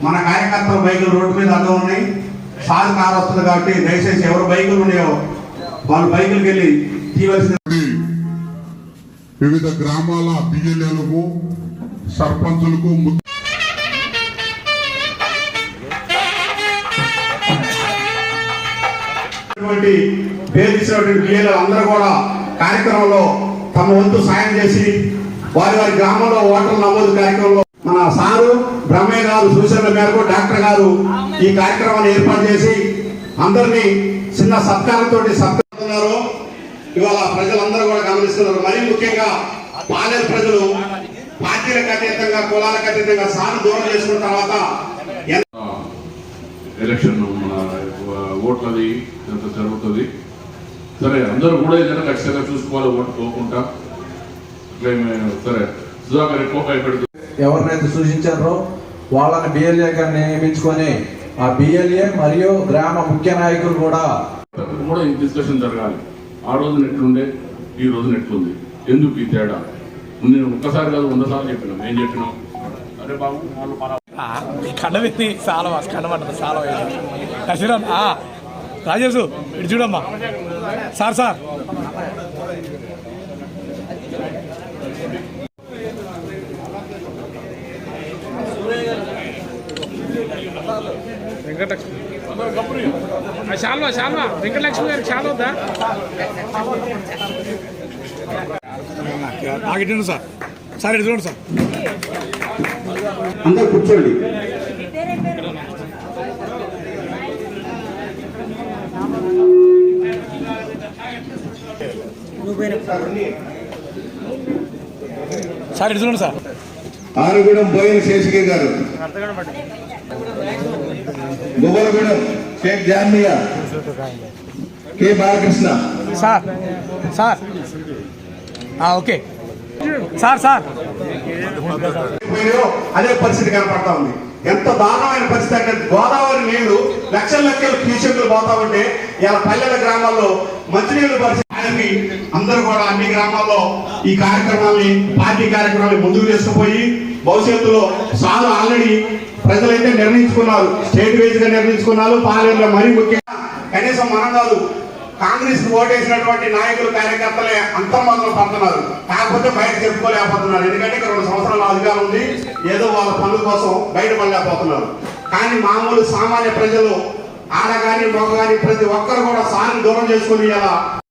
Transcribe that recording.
మన కార్యకర్తల బైకులు రోడ్డు మీద అడ్డం ఉన్నాయి. సార్ కారు వస్తుంది కాబట్టి దయచేసి ఎవరు బైకులు ఉన్నాయో వాళ్ళు బైకులకు వెళ్ళి తీయవలసిన. వివిధ గ్రామాల బిఎల్ఏలకు సర్పంచులకు పేరు ఇచ్చినటువంటి బిఎల్ఏ అందరూ కూడా కార్యక్రమంలో తమ వంతు సాయం చేసి వారి వారి గ్రామంలో ఓటర్ల నమోదు కార్యక్రమంలో మన సారు బ్రహ్మయ్య గారు సూచనల మేరకు డాక్టర్ గారు ఈ కార్యక్రమాన్ని ఏర్పాటు చేసి అందరినీ చిన్న సత్కారంతో సత్కరిస్తున్నారు. ఇవాళ ప్రజలందరూ కూడా గమనిస్తున్నారు. మరీ ముఖ్యంగా పాలేరు ప్రజలు పార్టీలకు అతీతంగా కులాలకు అతీతంగా సారు దూరం చేసుకున్న తర్వాత ఎలక్షన్ ఓట్లది ఎంత జరుగుతుంది. సరే అందరూ కూడా ఏదైనా ఖచ్చితంగా చూసుకోవాలి. ఓటు పోకుండా సరే సుధాకర్ ఎక్కువ భయపెడుతుంది. ఎవరినైతే సూచించారో వాళ్ళని బిఎల్ఏగా నియమించుకొని ఆ బిఎల్ఏ మరియు గ్రామ ముఖ్య నాయకులు కూడా ఈ డిస్కషన్ జరగాలి. ఆ రోజున ఎట్లుండే ఈ రోజున ఎట్లుంది, ఎందుకు ఈ తేడా. నేను ఒక్కసారి కాదు 100 సార్లు చెప్పినాం. ఏం చెప్పినాం, అరే బాబు కండవింది చాలా కండమంటది చాలా కసిరా రాజేష్ ఇటు చూడమ్మా సార్ సార్ వెంకటలక్ష్మి శాల్వా శాల్వా వెంకటలక్ష్మి గారికి శాల్వ వద్దా ఆగిట్టు సార్ సార్ ఇటు చూడండి సార్. అందరూ కూర్చోండి. సార్ ఇటు చూడండి సార్. ఆరుగూడెం బోయిన శేషగిరి గారు, Guvvalagudem Shaik Janmiya, K Balakrishna sir sir okay sir sir అదే పరిస్థితి కనపడతా ఉంది. ఎంత దారుణమైన పరిస్థితి అంటే గోదావరి నీళ్లు లక్షల క్యూసెక్లు పోతా ఉంటే ఇలా పల్లెల గ్రామాల్లో మంచినీళ్ళు పరిస్థితి. అందరూ కూడా అన్ని గ్రామాల్లో ఈ కార్యక్రమాన్ని పార్టీ కార్యక్రమాన్ని ముందుకు తీసుకుపోయి భవిష్యత్తులో సార్ ఆల్రెడీ ప్రజలైతే నిర్ణయించుకున్నారు, స్టేట్ వైజ్ గా నిర్ణయించుకున్నారు. పార్లమెంట్లో మరీ ముఖ్యంగా కనీసం మనం కాదు కాంగ్రెస్ ఓటేసినటువంటి నాయకులు కార్యకర్తలే అంతర్మాత్రం పడుతున్నారు. కాకపోతే బయట చెప్పుకోలేకపోతున్నారు. ఎందుకంటే ఇక్కడ 2 సంవత్సరాల అధికారం ఉంది, ఏదో వాళ్ళ పనుల కోసం బయటపడలేకపోతున్నారు. కానీ మామూలు సామాన్య ప్రజలు ఆడ కానీ మగ కానీ ప్రతి ఒక్కరు కూడా సార్ని దూరం చేసుకుని ఇలా